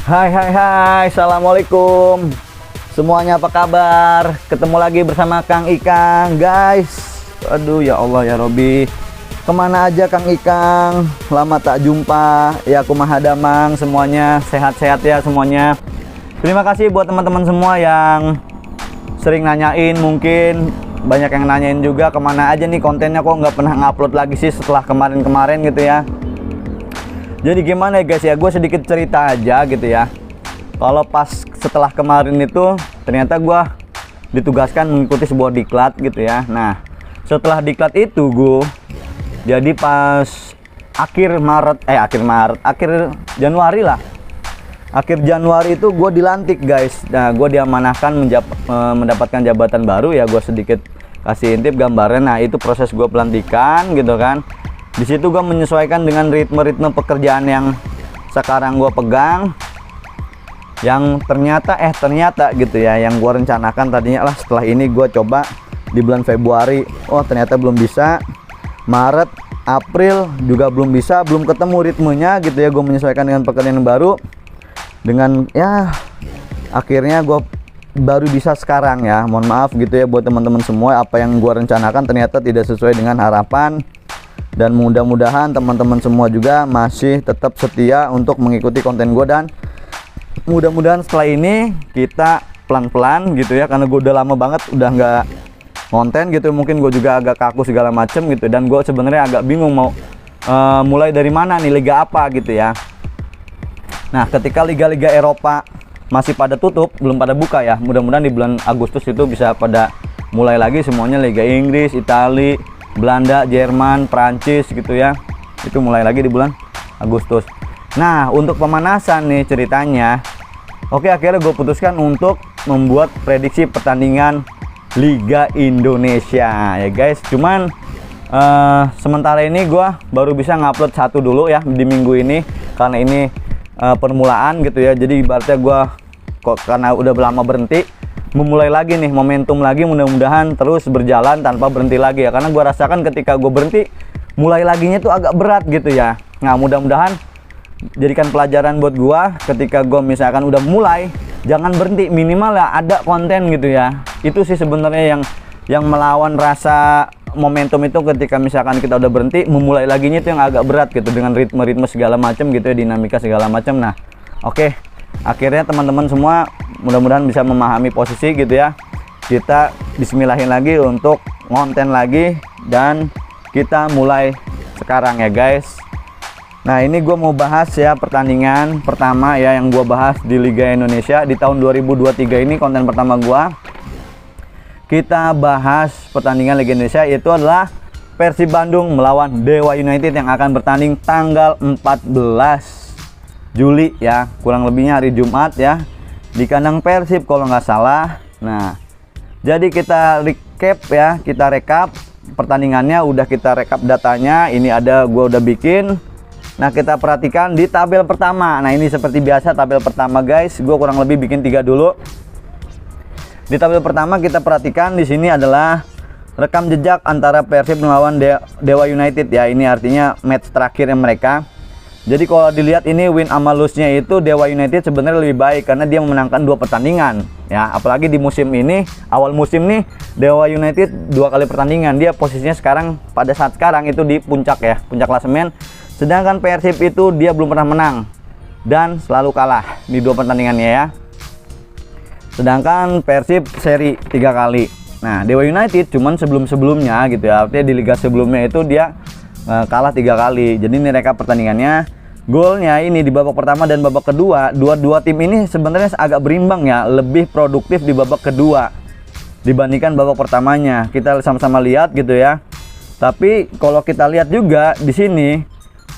Hai hai hai, assalamualaikum semuanya, apa kabar? Ketemu lagi bersama Kang Ikang, guys. Aduh ya Allah ya Robi, kemana aja Kang Ikang? Lama tak jumpa. Ya kumaha damang semuanya, sehat-sehat ya semuanya. Terima kasih buat teman-teman semua yang sering nanyain, mungkin banyak yang nanyain juga kemana aja nih kontennya, kok nggak pernah ngupload lagi sih setelah kemarin-kemarin gitu ya. Jadi gimana ya guys ya, gue sedikit cerita aja gitu ya. Kalau pas setelah kemarin itu ternyata gue ditugaskan mengikuti sebuah diklat gitu ya. Nah setelah diklat itu gue jadi pas akhir Januari lah. Akhir Januari itu gue dilantik guys. Nah gue diamanahkan mendapatkan jabatan baru ya. Gue sedikit kasih intip gambarnya. Nah itu proses gue pelantikan gitu kan. Di situ gue menyesuaikan dengan ritme-ritme pekerjaan yang sekarang gue pegang, yang ternyata gitu ya, yang gue rencanakan tadinya lah setelah ini gue coba di bulan Februari, oh ternyata belum bisa. Maret, April juga belum bisa, belum ketemu ritmenya gitu ya. Gue menyesuaikan dengan pekerjaan yang baru, dengan ya akhirnya gue baru bisa sekarang ya. Mohon maaf gitu ya buat teman-teman semua, apa yang gue rencanakan ternyata tidak sesuai dengan harapan. Dan mudah-mudahan teman-teman semua juga masih tetap setia untuk mengikuti konten gue, dan mudah-mudahan setelah ini kita pelan-pelan gitu ya, karena gue udah lama banget udah nggak konten gitu. Mungkin gue juga agak kaku segala macem gitu, dan gue sebenarnya agak bingung mau mulai dari mana nih, liga apa gitu ya. Nah ketika liga-liga Eropa masih pada tutup, belum pada buka ya, mudah-mudahan di bulan Agustus itu bisa pada mulai lagi semuanya. Liga Inggris, Italia, Belanda, Jerman, Prancis gitu ya, itu mulai lagi di bulan Agustus. Nah untuk pemanasan nih ceritanya, oke akhirnya gue putuskan untuk membuat prediksi pertandingan Liga Indonesia ya guys. Cuman sementara ini gue baru bisa ngupload satu dulu ya di minggu ini, karena ini permulaan gitu ya. Jadi ibaratnya gue kok karena udah lama berhenti, memulai lagi nih, momentum lagi, mudah-mudahan terus berjalan tanpa berhenti lagi ya. Karena gue rasakan ketika gue berhenti, mulai laginya tuh agak berat gitu ya. Nah mudah-mudahan jadikan pelajaran buat gue, ketika gue misalkan udah mulai, jangan berhenti, minimal ya ada konten gitu ya. Itu sih sebenarnya yang melawan rasa momentum itu, ketika misalkan kita udah berhenti, memulai laginya itu yang agak berat gitu, dengan ritme-ritme segala macam gitu ya, dinamika segala macam. Nah oke, akhirnya teman-teman semua mudah-mudahan bisa memahami posisi gitu ya. Kita bismillahin lagi untuk konten lagi, dan kita mulai sekarang ya guys. Nah ini gue mau bahas ya pertandingan pertama ya, yang gue bahas di Liga Indonesia di tahun 2023 ini. Konten pertama gue, kita bahas pertandingan Liga Indonesia, yaitu adalah Persib Bandung melawan Dewa United yang akan bertanding tanggal 14 Juli ya, kurang lebihnya hari Jumat ya, di kandang Persib kalau nggak salah. Nah jadi kita recap ya, kita rekap pertandingannya, udah kita rekap datanya, ini ada, gua udah bikin. Nah kita perhatikan di tabel pertama. Nah ini seperti biasa tabel pertama guys, gua kurang lebih bikin 3 dulu. Di tabel pertama kita perhatikan, di sini adalah rekam jejak antara Persib melawan Dewa United ya. Ini artinya match terakhirnya mereka. Jadi kalau dilihat ini win sama lose-nya itu Dewa United sebenarnya lebih baik, karena dia memenangkan 2 pertandingan ya. Apalagi di musim ini, awal musim nih, Dewa United 2 kali pertandingan. Dia posisinya sekarang, pada saat sekarang itu di puncak ya, puncak klasemen. Sedangkan Persib itu dia belum pernah menang dan selalu kalah di 2 pertandingannya ya. Sedangkan Persib seri 3 kali. Nah Dewa United cuman sebelum-sebelumnya gitu ya, artinya di liga sebelumnya itu dia kalah 3 kali. Jadi ini rekap pertandingannya. Golnya ini di babak pertama dan babak kedua, dua tim ini sebenarnya agak berimbang ya, lebih produktif di babak kedua dibandingkan babak pertamanya. Kita sama-sama lihat gitu ya. Tapi kalau kita lihat juga di sini,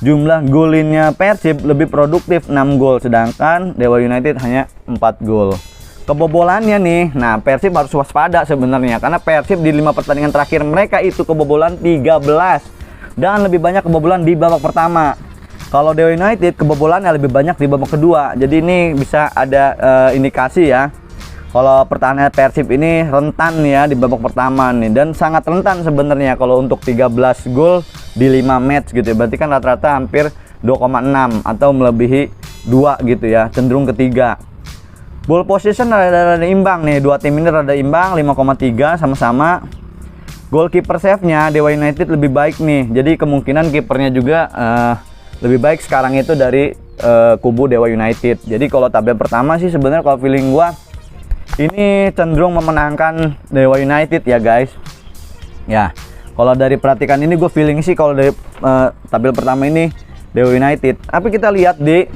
jumlah golinnya Persib lebih produktif, 6 gol, sedangkan Dewa United hanya 4 gol. Kebobolannya nih, nah Persib harus waspada sebenarnya, karena Persib di 5 pertandingan terakhir mereka itu kebobolan 13, dan lebih banyak kebobolan di babak pertama. Kalau Dewa United kebobolannya lebih banyak di babak kedua. Jadi ini bisa ada indikasi ya, kalau pertahanan Persib ini rentan ya di babak pertama nih, dan sangat rentan sebenarnya kalau untuk 13 gol di 5 match gitu ya. Berarti kan rata-rata hampir 2,6 atau melebihi 2 gitu ya, cenderung ke 3. Ball position rada imbang nih, dua tim ini rada imbang 5,3 sama-sama. Goalkeeper save-nya Dewa United lebih baik nih. Jadi kemungkinan kipernya juga lebih baik sekarang itu dari kubu Dewa United. Jadi kalau tabel pertama sih sebenarnya kalau feeling gua ini cenderung memenangkan Dewa United ya guys. Ya, kalau dari perhatikan ini gue feeling sih kalau dari tabel pertama ini Dewa United. Tapi kita lihat di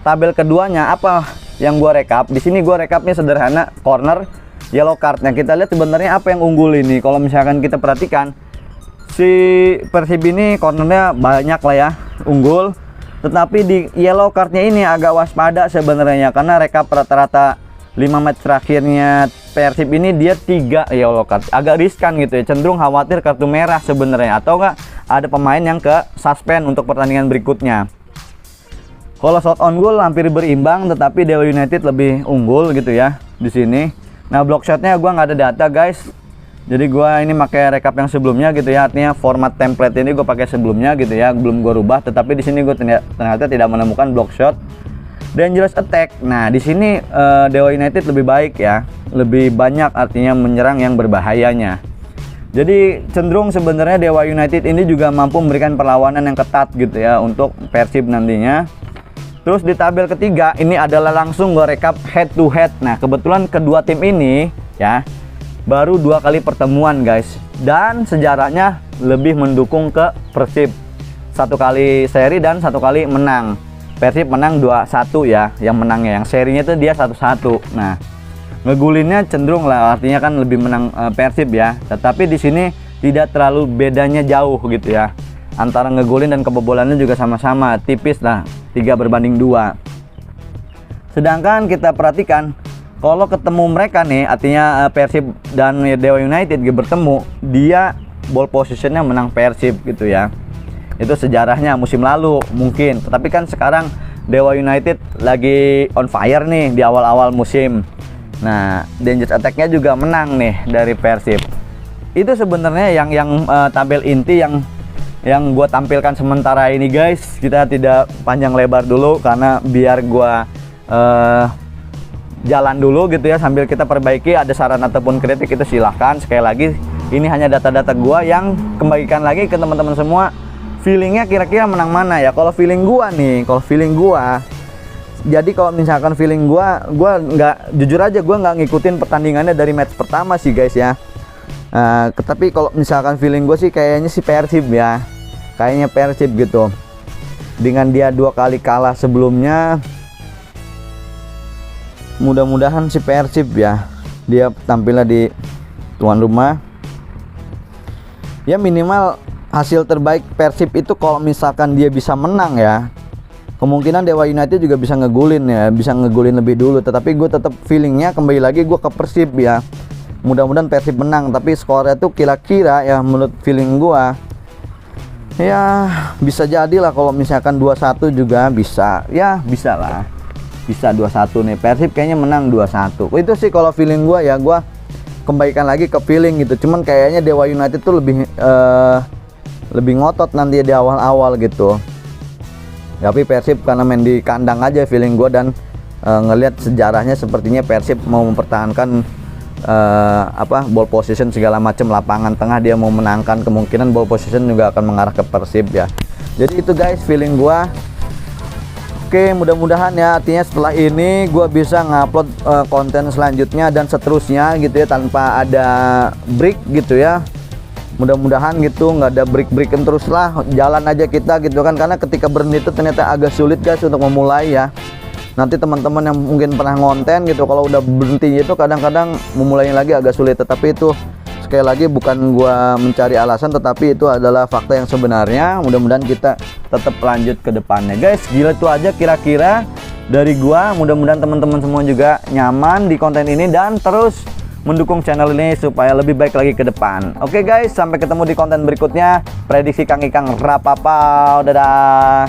tabel keduanya apa yang gue rekap. Di sini gue rekapnya sederhana, corner, yellow cardnya. Kita lihat sebenarnya apa yang unggul ini. Kalau misalkan kita perhatikan si Persib ini cornernya banyak lah ya unggul. Tetapi di yellow cardnya ini agak waspada sebenarnya karena rekap rata-rata 5 match terakhirnya Persib ini dia 3 yellow card. Agak riskan gitu ya, cenderung khawatir kartu merah sebenarnya, atau enggak ada pemain yang ke suspend untuk pertandingan berikutnya. Kalau shot on goal hampir berimbang, tetapi Dewa United lebih unggul gitu ya di sini. Nah, block shotnya gua nggak ada data guys, jadi gua ini pakai rekap yang sebelumnya gitu ya, artinya format template ini gue pakai sebelumnya gitu ya, belum gue rubah. Tetapi di sini gue ternyata tidak menemukan block shot. Dangerous attack. Nah, di sini Dewa United lebih baik ya, lebih banyak artinya menyerang yang berbahayanya. Jadi cenderung sebenarnya Dewa United ini juga mampu memberikan perlawanan yang ketat gitu ya untuk Persib nantinya. Terus di tabel ketiga ini adalah langsung gue rekap head to head. Nah, kebetulan kedua tim ini ya baru 2 kali pertemuan guys, dan sejarahnya lebih mendukung ke Persib. 1 kali seri dan 1 kali menang. Persib menang 2-1 ya, yang menangnya, yang serinya itu dia 1-1. Nah, ngegulinnya cenderung lah, artinya kan lebih menang Persib ya. Tetapi di sini tidak terlalu bedanya jauh gitu ya. Antara ngegulin dan kebobolannya juga sama-sama tipis lah, 3/2. Sedangkan kita perhatikan kalau ketemu mereka nih, artinya Persib dan Dewa United bertemu, dia ball positionnya menang Persib gitu ya. Itu sejarahnya musim lalu mungkin, tetapi kan sekarang Dewa United lagi on fire nih di awal-awal musim. Nah, dangerous attack-nya juga menang nih dari Persib. Itu sebenarnya yang tabel inti yang gue tampilkan sementara ini guys. Kita tidak panjang lebar dulu karena biar gue jalan dulu gitu ya sambil kita perbaiki. Ada saran ataupun kritik itu silahkan. Sekali lagi ini hanya data-data gue yang kembalikan lagi ke teman-teman semua. Feelingnya kira-kira menang mana ya? Kalau feeling gua nih, jadi kalau misalkan feeling gua nggak, jujur aja gua nggak ngikutin pertandingannya dari match pertama sih guys ya. Tapi kalau misalkan feeling gua sih kayaknya si Persib ya, kayaknya Persib gitu. Dengan dia 2 kali kalah sebelumnya, mudah-mudahan si Persib ya, dia tampilnya di tuan rumah. Ya minimal hasil terbaik Persib itu kalau misalkan dia bisa menang ya, kemungkinan Dewa United juga bisa ngegulin ya, bisa ngegulin lebih dulu. Tetapi gue tetap feelingnya kembali lagi gue ke Persib ya. Mudah-mudahan Persib menang, tapi skornya tuh kira-kira ya menurut feeling gue ya bisa jadilah kalau misalkan 2-1 juga bisa. Ya bisa lah, bisa 2-1 nih, Persib kayaknya menang 2-1. Itu sih kalau feeling gue ya, gue kembalikan lagi ke feeling gitu. Cuman kayaknya Dewa United tuh lebih ngotot nanti di awal-awal gitu. Tapi Persib karena main di kandang aja feeling gue, dan ngelihat sejarahnya sepertinya Persib mau mempertahankan ball position segala macam, lapangan tengah dia mau menangkan, kemungkinan ball position juga akan mengarah ke Persib ya. Jadi itu guys feeling gue. Oke, mudah-mudahan ya, artinya setelah ini gue bisa ngupload konten selanjutnya dan seterusnya gitu ya, tanpa ada break gitu ya. Mudah-mudahan gitu, nggak ada break-breakan, terus lah jalan aja kita gitu kan, karena ketika berhenti itu ternyata agak sulit guys untuk memulai ya. Nanti teman-teman yang mungkin pernah ngonten gitu, kalau udah berhenti itu kadang-kadang memulainya lagi agak sulit. Tetapi itu sekali lagi bukan gua mencari alasan, tetapi itu adalah fakta yang sebenarnya. Mudah-mudahan kita tetap lanjut ke depannya guys. Gila, itu aja kira-kira dari gua. Mudah-mudahan teman-teman semua juga nyaman di konten ini dan terus mendukung channel ini supaya lebih baik lagi ke depan. Oke guys, sampai ketemu di konten berikutnya. Prediksi Kang Ikang Rapapau. Dadah.